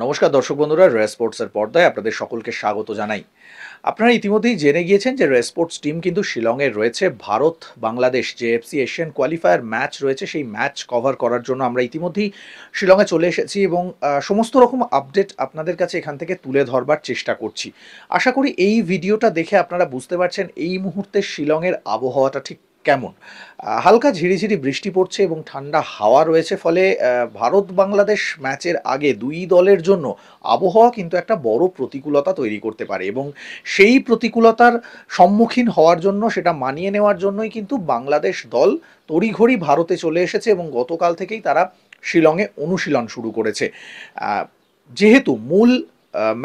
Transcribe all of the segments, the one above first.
নমস্কার দর্শক বন্ধুরা, রেস স্পোর্টসের পর্দায় আপনাদের সকলকে স্বাগত জানাই। আপনারা ইতিমধ্যেই জেনে গিয়েছেন যে রেস স্পোর্টস টিম কিন্তু শিলংয়ে রয়েছে। ভারত বাংলাদেশ যে এফসি এশিয়ান কোয়ালিফায়ার ম্যাচ রয়েছে সেই ম্যাচ কভার করার জন্য আমরা ইতিমধ্যেই শিলংয়ে চলে এসেছি এবং সমস্ত রকম আপডেট আপনাদের কাছে এখান থেকে তুলে ধরবার চেষ্টা করছি। আশা করি এই ভিডিওটা দেখে আপনারা বুঝতে পারছেন এই মুহূর্তে শিলংয়ের আবহাওয়াটা ঠিক কেমন। হালকা ঝিরিঝিরি বৃষ্টি পড়ছে এবং ঠান্ডা হাওয়া রয়েছে, ফলে ভারত বাংলাদেশ ম্যাচের আগে দুই দলের জন্য আবহাওয়া কিন্তু একটা বড় প্রতিকূলতা তৈরি করতে পারে এবং সেই প্রতিকূলতার সম্মুখীন হওয়ার জন্য, সেটা মানিয়ে নেওয়ার জন্যই কিন্তু বাংলাদেশ দল তড়িঘড়ি ভারতে চলে এসেছে এবং গতকাল থেকেই তারা শিলংয়ে অনুশীলন শুরু করেছে। যেহেতু মূল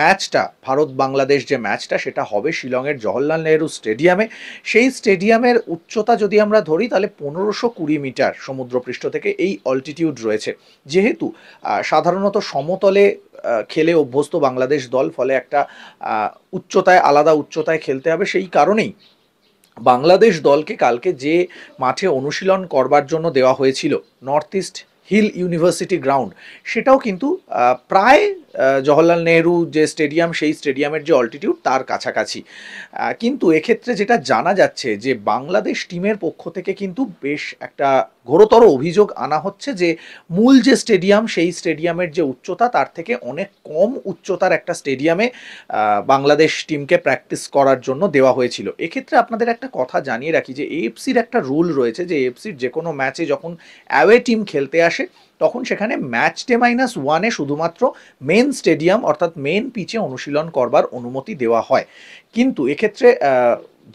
ম্যাচটা, ভারত বাংলাদেশ যে ম্যাচটা, সেটা হবে শিলংয়ের জওহরলাল নেহরু স্টেডিয়ামে। সেই স্টেডিয়ামের উচ্চতা যদি আমরা ধরি তাহলে 1520 মিটার সমুদ্রপৃষ্ঠ থেকে এই অল্টিটিউড রয়েছে। যেহেতু সাধারণত সমতলে খেলে অভ্যস্ত বাংলাদেশ দল, ফলে একটা উচ্চতায়, আলাদা উচ্চতায় খেলতে হবে। সেই কারণেই বাংলাদেশ দলকে কালকে যে মাঠে অনুশীলন করবার জন্য দেওয়া হয়েছিল, north east hill university ground, সেটাও কিন্তু প্রায় জওহরলাল নেহরু যে স্টেডিয়াম, সেই স্টেডিয়ামের যে অল্টিটিউড তার কাছাকাছি। কিন্তু এক্ষেত্রে যেটা জানা যাচ্ছে যে বাংলাদেশ টিমের পক্ষ থেকে কিন্তু বেশ একটা ঘোরতর অভিযোগ আনা হচ্ছে যে মূল যে স্টেডিয়াম, সেই স্টেডিয়ামের যে উচ্চতা তার থেকে অনেক কম উচ্চতার একটা স্টেডিয়ামে বাংলাদেশ টিমকে প্র্যাকটিস করার জন্য দেওয়া হয়েছিল। এক্ষেত্রে আপনাদের একটা কথা জানিয়ে রাখি যে এএফসির একটা রুল রয়েছে যে এএফসির যে কোনো ম্যাচে যখন অ্যাওয়ে টিম খেলতে আসে তখন সেখানে ম্যাচ ডে -1-এ শুধুমাত্র মেন স্টেডিয়াম অর্থাৎ মেন পিচে অনুশীলন করবার অনুমতি দেওয়া হয়। কিন্তু এক্ষেত্রে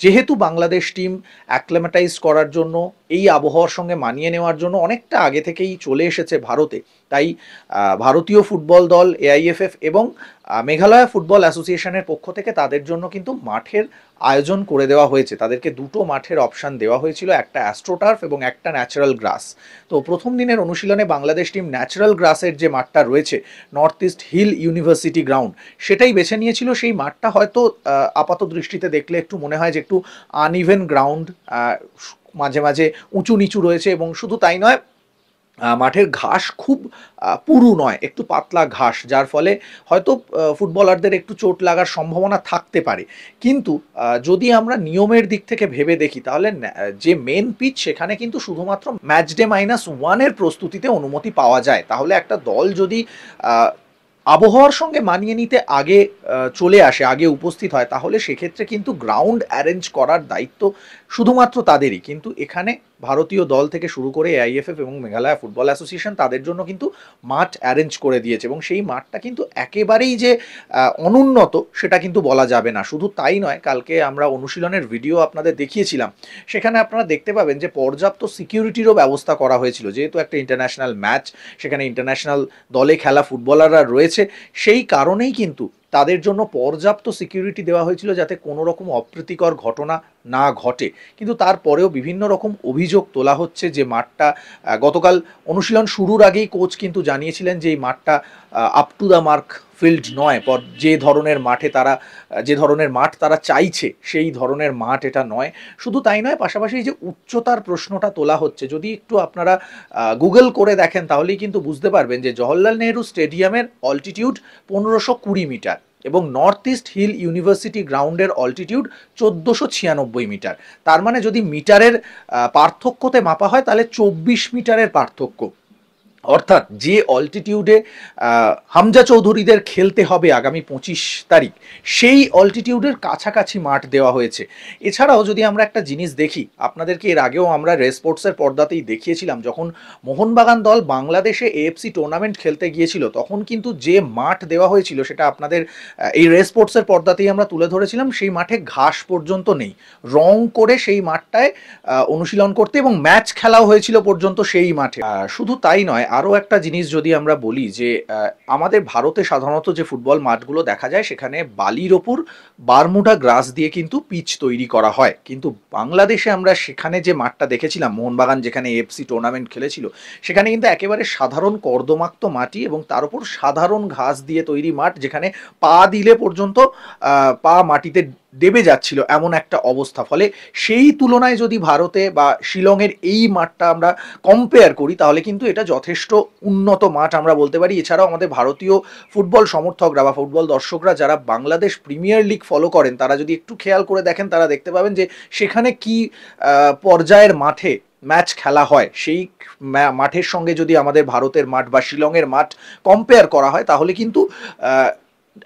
যেহেতু বাংলাদেশ টিম অ্যাক্লেমেটাইজ করার জন্য, এই আবহাওয়ার সঙ্গে মানিয়ে নেওয়ার জন্য অনেকটা আগে থেকেই চলে এসেছে ভারতে, তাই ভারতীয় ফুটবল দল, এআইএফএফ এবং মেঘালয় ফুটবল অ্যাসোসিয়েশনের পক্ষ থেকে তাদের জন্য কিন্তু মাঠের আয়োজন করে দেওয়া হয়েছে। তাদেরকে দুটো মাঠের অপশান দেওয়া হয়েছিল, একটা অ্যাস্ট্রোটার্ফ এবং একটা ন্যাচারাল গ্রাস। তো প্রথম দিনের অনুশীলনে বাংলাদেশ টিম ন্যাচারাল গ্রাসের যে মাঠটা রয়েছে, north east hill university ground, সেটাই বেছে নিয়েছিল। সেই মাঠটা হয়তো আপাত দৃষ্টিতে দেখলে একটু মনে হয় যে একটু আনইভেন গ্রাউন্ড, মাঝে মাঝে উঁচু নিচু রয়েছে এবং শুধু তাই নয়, মাঠের ঘাস খুব পুরু নয়, একটু পাতলা ঘাস, যার ফলে হয়তো ফুটবলারদের একটু চোট লাগার সম্ভাবনা থাকতে পারে। কিন্তু যদি আমরা নিয়মের দিক থেকে ভেবে দেখি তাহলে যে মেন পিচ, সেখানে কিন্তু শুধুমাত্র ম্যাচ ডে -1-এর প্রস্তুতিতে অনুমতি পাওয়া যায়। তাহলে একটা দল যদি আবহাওয়ার সঙ্গে মানিয়ে নিতে আগে চলে আসে, আগে উপস্থিত হয়, তাহলে সেক্ষেত্রে কিন্তু গ্রাউন্ড অ্যারেঞ্জ করার দায়িত্ব শুধুমাত্র তাদেরই। কিন্তু এখানে ভারতীয় দল থেকে শুরু করে এআইএফএফ এবং মেঘালয় ফুটবল অ্যাসোসিয়েশন তাদের জন্য কিন্তু মাঠ অ্যারেঞ্জ করে দিয়েছে এবং সেই মাঠটা কিন্তু একেবারেই যে অনুন্নত সেটা কিন্তু বলা যাবে না। শুধু তাই নয়, কালকে আমরা অনুশীলনের ভিডিও আপনাদের দেখিয়েছিলাম, সেখানে আপনারা দেখতে পাবেন যে পর্যাপ্ত সিকিউরিটিরও ব্যবস্থা করা হয়েছিল। যেহেতু একটা ইন্টারন্যাশনাল ম্যাচ, সেখানে ইন্টারন্যাশনাল দলে খেলা ফুটবলাররা রয়েছে, সেই কারণেই কিন্তু তাদের জন্য পর্যাপ্ত সিকিউরিটি দেওয়া হয়েছিল যাতে কোনো রকম অপ্রীতিকর ঘটনা না ঘটে। কিন্তু তারপরেও বিভিন্ন রকম অভিযোগ তোলা হচ্ছে যে মাঠটা, গতকাল অনুশীলন শুরুর আগেই কোচ কিন্তু জানিয়েছিলেন যে এই মাঠটা up to the mark field নয়, যে ধরনের মাঠে তারা, যে ধরনের মাঠ তারা চাইছে সেই ধরনের মাঠ এটা নয়। শুধু তাই নয়, পাশাপাশি যে উচ্চতার প্রশ্নটা তোলা হচ্ছে, যদি একটু আপনারা গুগল করে দেখেন তাহলেই কিন্তু বুঝতে পারবেন যে জওহরলাল নেহরু স্টেডিয়ামের অল্টিটিউড 1520 মিটার এবং নর্থ ইস্ট হিল ইউনিভার্সিটি গ্রাউন্ডের অল্টিটিউড 1496 মিটার। তার মানে যদি মিটারের পার্থক্যতে মাপা হয় তাহলে 24 মিটারের পার্থক্য। অর্থাৎ যে অল্টিটিউডে হামজা চৌধুরীদের খেলতে হবে আগামী 25 তারিখ, সেই অল্টিটিউডের কাছাকাছি মাঠ দেওয়া হয়েছে। এছাড়াও যদি আমরা একটা জিনিস দেখি, আপনাদেরকে এর আগেও আমরা রেস স্পোর্টসের পর্দাতেই দেখিয়েছিলাম, যখন মোহনবাগান দল বাংলাদেশে এএফসি টুর্নামেন্ট খেলতে গিয়েছিল তখন কিন্তু যে মাঠ দেওয়া হয়েছিল সেটা আপনাদের এই রেস স্পোর্টসের পর্দাতেই আমরা তুলে ধরেছিলাম। সেই মাঠে ঘাস পর্যন্ত নেই, রং করে সেই মাঠটায় অনুশীলন করতে এবং ম্যাচ খেলাও হয়েছিল পর্যন্ত সেই মাঠে। শুধু তাই নয়, আরও একটা জিনিস যদি আমরা বলি যে আমাদের ভারতে সাধারণত যে ফুটবল মাঠগুলো দেখা যায় সেখানে বালির ওপর বারমুডা গ্রাস দিয়ে কিন্তু পিচ তৈরি করা হয়, কিন্তু বাংলাদেশে আমরা সেখানে যে মাঠটা দেখেছিলাম, মোহনবাগান যেখানে এএফসি টুর্নামেন্ট খেলেছিল, সেখানে কিন্তু একেবারে সাধারণ কর্দমাক্ত মাটি এবং তার উপর সাধারণ ঘাস দিয়ে তৈরি মাঠ, যেখানে পা দিলে পর্যন্ত পা মাটিতে দেবে যাচ্ছিল এমন একটা অবস্থা। ফলে সেই তুলনায় যদি ভারতে বা শিলংয়ের এই মাঠটা আমরা কম্পেয়ার করি তাহলে কিন্তু এটা যথেষ্ট উন্নত মাঠ আমরা বলতে পারি। এছাড়াও আমাদের ভারতীয় ফুটবল সমর্থকরা বা ফুটবল দর্শকরা যারা বাংলাদেশ প্রিমিয়ার লিগ ফলো করেন তারা যদি একটু খেয়াল করে দেখেন তারা দেখতে পাবেন যে সেখানে কি পর্যায়ের মাঠে ম্যাচ খেলা হয়, সেই মাঠের সঙ্গে যদি আমাদের ভারতের মাঠ বা শিলংয়ের মাঠ কম্পেয়ার করা হয় তাহলে কিন্তু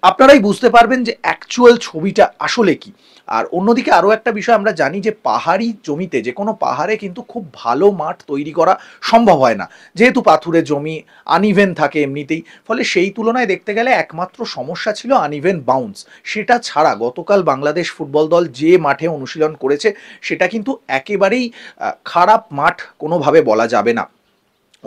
আপনারাই বুঝতে পারবেন যে অ্যাকচুয়াল ছবিটা আসলে কি। আর অন্যদিকে আরও একটা বিষয় আমরা জানি যে পাহাড়ি জমিতে যে কোনো পাহাড়ে কিন্তু খুব ভালো মাঠ তৈরি করা সম্ভব হয় না, যেহেতু পাথুরে জমি, আনইভেন থাকে এমনিতেই। ফলে সেই তুলনায় দেখতে গেলে একমাত্র সমস্যা ছিল আনইভেন বাউন্স। সেটা ছাড়া গতকাল বাংলাদেশ ফুটবল দল যে মাঠে অনুশীলন করেছে সেটা কিন্তু একেবারেই খারাপ মাঠ কোনোভাবে বলা যাবে না।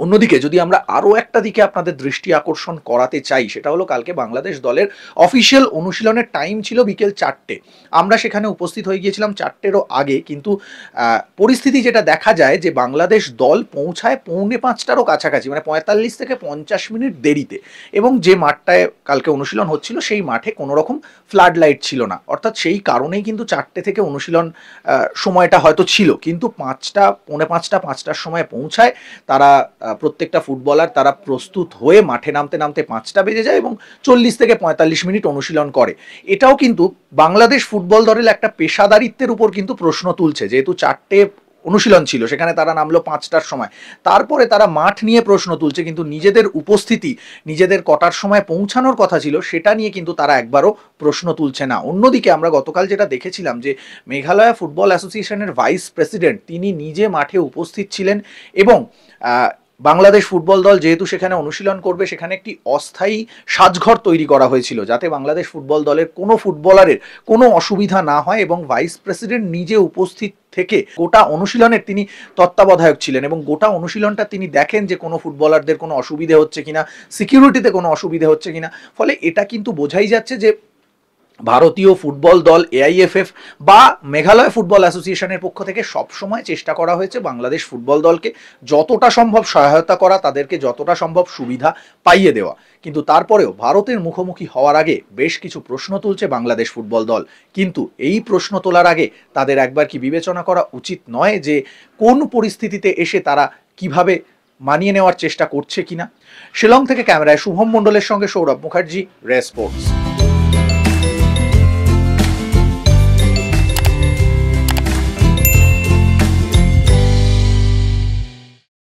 অন্যদিকে যদি আমরা আরও একটা দিকে আপনাদের দৃষ্টি আকর্ষণ করাতে চাই সেটা হলো কালকে বাংলাদেশ দলের অফিসিয়াল অনুশীলনের টাইম ছিল বিকেল 4টে। আমরা সেখানে উপস্থিত হয়ে গিয়েছিলাম 4টেরও আগে, কিন্তু পরিস্থিতি যেটা দেখা যায় যে বাংলাদেশ দল পৌঁছায় 4:45টারও কাছাকাছি, মানে 45 থেকে 50 মিনিট দেরিতে। এবং যে মাঠটায় কালকে অনুশীলন হচ্ছিল সেই মাঠে কোনো রকম ফ্লাড লাইট ছিল না, অর্থাৎ সেই কারণেই কিন্তু 4টে থেকে অনুশীলন সময়টা হয়তো ছিল, কিন্তু 5টা, 4:45, 5টার সময় পৌঁছায় তারা। প্রত্যেকটা ফুটবলার তারা প্রস্তুত হয়ে মাঠে নামতে নামতে 5টা বেজে যায় এবং 40 থেকে 45 মিনিট অনুশীলন করে। এটাও কিন্তু বাংলাদেশ ফুটবল দলের একটা পেশাদারিত্বের উপর কিন্তু প্রশ্ন তুলছে, যেহেতু 4টে অনুশীলন ছিল সেখানে তারা নামলো 5টার সময়, তারপরে তারা মাঠ নিয়ে প্রশ্ন তুলছে, কিন্তু নিজেদের উপস্থিতি, নিজেদের কটার সময় পৌঁছানোর কথা ছিল সেটা নিয়ে কিন্তু তারা একবারও প্রশ্ন তুলছে না। অন্যদিকে আমরা গতকাল যেটা দেখেছিলাম যে মেঘালয় ফুটবল অ্যাসোসিয়েশনের ভাইস প্রেসিডেন্ট তিনি নিজে মাঠে উপস্থিত ছিলেন এবং বাংলাদেশ ফুটবল দল যেহেতু সেখানে অনুশীলন করবে সেখানে একটি অস্থায়ী সাজঘর তৈরি করা হয়েছিল যাতে বাংলাদেশ ফুটবল দলের কোনো ফুটবলারের কোনো অসুবিধা না হয়, এবং ভাইস প্রেসিডেন্ট নিজে উপস্থিত থেকে গোটা অনুশীলনের তিনি তত্ত্বাবধায়ক ছিলেন এবং গোটা অনুশীলনটা তিনি দেখেন যে কোনো ফুটবলারদের কোনো অসুবিধে হচ্ছে কিনা, সিকিউরিটিতে কোনো অসুবিধে হচ্ছে কিনা। ফলে এটা কিন্তু বোঝাই যাচ্ছে যে ভারতীয় ফুটবল দল, এআইএফএফ বা মেঘালয় ফুটবল অ্যাসোসিয়েশনের পক্ষ থেকে সবসময় চেষ্টা করা হয়েছে বাংলাদেশ ফুটবল দলকে যতটা সম্ভব সহায়তা করা, তাদেরকে যতটা সম্ভব সুবিধা পাইয়ে দেওয়া। কিন্তু তারপরেও ভারতের মুখোমুখি হওয়ার আগে বেশ কিছু প্রশ্ন তুলছে বাংলাদেশ ফুটবল দল। কিন্তু এই প্রশ্ন তোলার আগে তাদের একবার কি বিবেচনা করা উচিত নয় যে কোন পরিস্থিতিতে এসে তারা কিভাবে মানিয়ে নেওয়ার চেষ্টা করছে কিনা? শিলং থেকে ক্যামেরায় শুভম মণ্ডলের সঙ্গে সৌরভ মুখার্জি, রে স্পোর্টস।